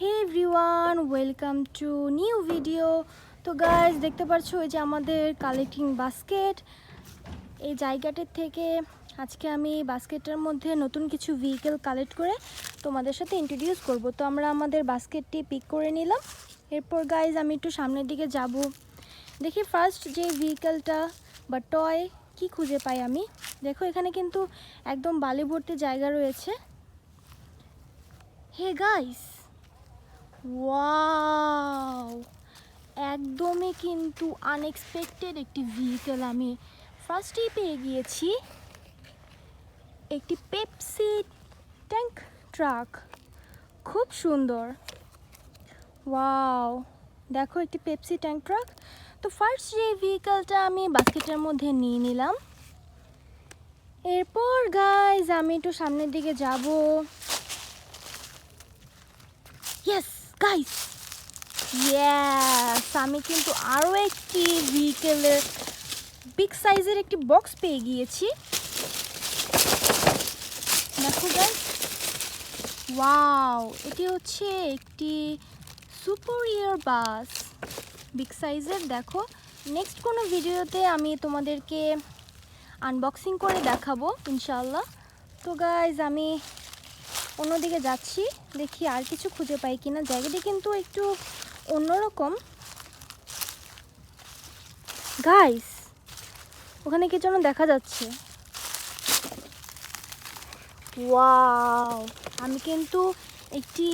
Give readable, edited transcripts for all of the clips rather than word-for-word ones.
Hey everyone, welcome to new video. তো guys দেখতে পাচ্ছ এই যে আমাদের কালেক্টিং বাস্কেট। এই জায়গাটির থেকে আজকে আমি বাস্কেটের মধ্যে নতুন কিছু ভেহিকেল কালেক্ট করে তোমাদের সাথে ইন্ট্রোডিউস করব। তো আমরা আমাদের বাস্কেটটি পিক করে নিলাম। এরপর গাইজ আমি একটু সামনের দিকে যাব, দেখি ফার্স্ট যে ভেহিকেলটা বা টয় কি খুঁজে পাই আমি। দেখো এখানে কিন্তু একদম বালি ভর্তি জায়গা রয়েছে। হে গাইস, ওয়াও, একদমই কিন্তু আনএক্সপেক্টেড একটি ভেহিকেল আমি ফার্স্টেই পেয়ে গিয়েছি। একটি পেপসি ট্যাঙ্ক ট্রাক, খুব সুন্দর। ওয়াও, দেখো একটি পেপসি ট্যাঙ্ক ট্রাক। তো ফার্স্ট যে ভেহিকেলটা আমি বাস্কেটের মধ্যে নিয়ে নিলাম। এরপর গাইজ আমি একটু সামনের দিকে যাব। ইয়েস গাইজ, ইয়েস, আমি কিন্তু আরও একটি ভেহিকেলের বিগ সাইজের একটি বক্স পেয়ে গিয়েছি। দেখো গাইজ, ওয়াও, এটি হচ্ছে একটি সুপারিয়র বাস, বিগ সাইজের। দেখো নেক্সট কোনো ভিডিওতে আমি তোমাদেরকে আনবক্সিং করে দেখাবো ইনশাল্লাহ। তো গাইজ আমি অন্যদিকে যাচ্ছি, দেখি আর কিছু খুঁজে পাই কিনা। জায়গাটি কিন্তু একটু অন্যরকম। গাইস, ওখানে কি যেন দেখা যাচ্ছে। ওয়াও, আমি কিন্তু একটি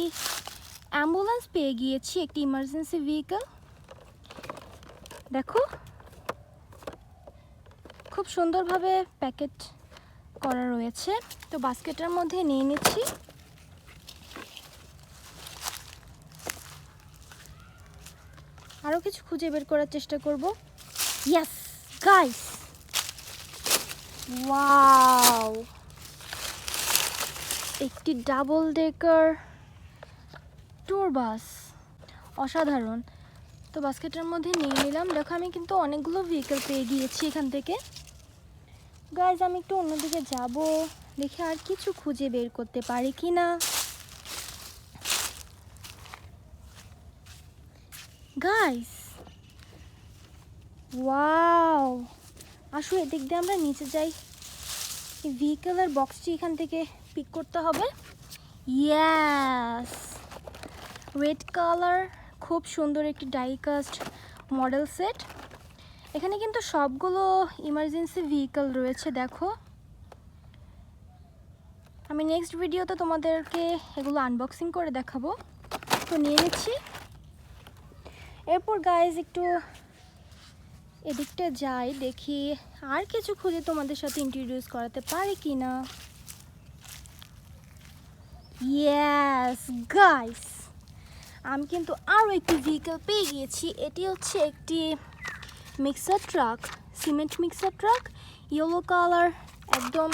অ্যাম্বুলেন্স পেয়ে গিয়েছি, একটি ইমার্জেন্সি ভেহিকেল। দেখো খুব সুন্দরভাবে প্যাকেট করা রয়েছে। তো বাস্কেটের মধ্যে নিয়ে নিচ্ছি। আরও কিছু খুঁজে বের করার চেষ্টা করব। ইয়েস গাইস, ওয়াও, একটি ডাবল ডেকার ট্যুর বাস, অসাধারণ। তো বাস্কেটের মধ্যে নিয়ে নিলাম। দেখো আমি কিন্তু অনেকগুলো ভেহিকেল পেয়ে গিয়েছি এখান থেকে। গাইজ আমি একটু অন্যদিকে যাব, দেখি আর কিছু খুঁজে বের করতে পারি কি না। গাইজ, ওয়াও, আসো এদিক দিয়ে আমরা নিচে যাই। এই ভেহিকেলের বক্সটি এখান থেকে পিক করতে হবে। ইয়েস, রেড কালার, খুব সুন্দর একটি ডাইকাস্ট মডেল সেট। এখানে কিন্তু সবগুলো ইমার্জেন্সি ভেহিকেল রয়েছে। দেখো আমি নেক্সট ভিডিওতে তোমাদেরকে এগুলো আনবক্সিং করে দেখাবো। তো নিয়ে নিচ্ছি। এরপর গাইজ একটু এদিকটা যাই, দেখি আর কিছু খুঁজে তোমাদের সাথে ইন্ট্রোডিউস করাতে পারি কি না। ইয়েস গাইস, আমি কিন্তু আরও একটি ভেহিকেল পেয়ে গিয়েছি। এটি হচ্ছে একটি mixer truck, cement mixer truck, yellow colour, একদম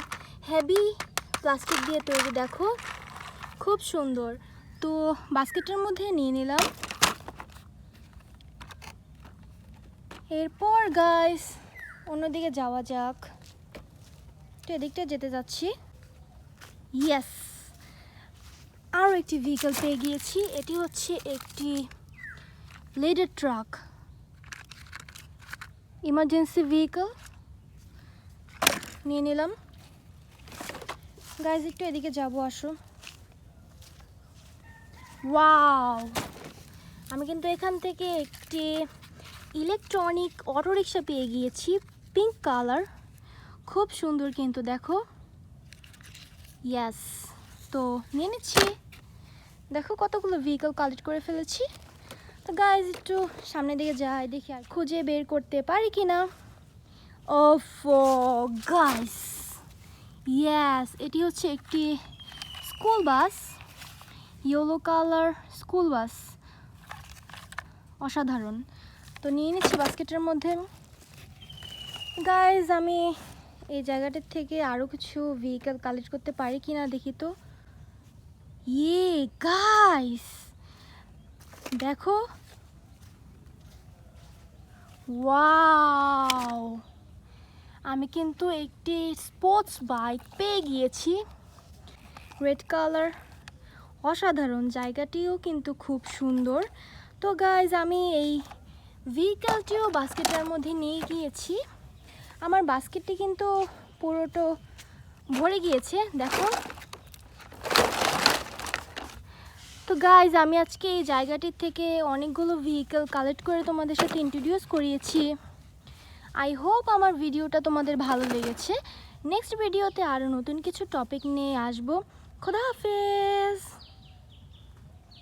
হেভি প্লাস্টিক দিয়ে তৈরি। দেখো খুব সুন্দর। তো বাস্কেটের মধ্যে নিয়ে নিলাম। এরপর গাইস অন্যদিকে যাওয়া যাক, তো এদিকটা যেতে যাচ্ছি। ইয়েস, আরও একটি ভেহিকেল পেয়ে গিয়েছি। এটি হচ্ছে একটি লেডার ট্রাক, ইমার্জেন্সি ভেহিকেল, নিয়ে নিলাম। গাইজ একটু এদিকে যাবো, আসো। ওয়াও, আমি কিন্তু এখান থেকে একটি ইলেকট্রনিক অটোরিকশা পেয়ে গিয়েছি, পিঙ্ক কালার, খুব সুন্দর কিন্তু। দেখো ইয়েস, তো নিয়ে নিচ্ছি। দেখো কতগুলো ভেহিকেল কালেক্ট করে ফেলেছি। তো গাইজ একটু সামনের দিকে যাই, দেখি আর খুঁজে বের করতে পারি কি না। ওফো গাইস, ইয়েস, এটি হচ্ছে একটি school bus, yellow colour school bus, অসাধারণ। তো নিয়ে নিচ্ছি বাস্কেটের মধ্যে। গাইজ আমি এই জায়গাটার থেকে আরও কিছু ভেহিকেল কালেক্ট করতে পারি কি না দেখি। তো ইয়ে গাইস, দেখো, ওয়াও, আমি কিন্তু একটি স্পোর্টস বাইক পেয়ে গিয়েছি, রেড কালার, অসাধারণ, জায়গাটিও কিন্তু খুব সুন্দর। তো গাইজ আমি এই ভেহিক্যালটিও বাস্কেটের মধ্যে নিয়ে গিয়েছি। আমার বাস্কেটটি কিন্তু পুরোটা ভরে গিয়েছে, দেখো। তো গাইজ আমি আজকে এই জায়গাটির থেকে অনেকগুলো ভেহিক্যাল কালেক্ট করে তোমাদের সাথে ইন্ট্রোডিউস করিয়েছি। আই হোপ আমার ভিডিওটা তোমাদের ভালো লেগেছে। নেক্সট ভিডিওতে আরও নতুন কিছু টপিক নিয়ে আসবো। খোদা হাফেজ।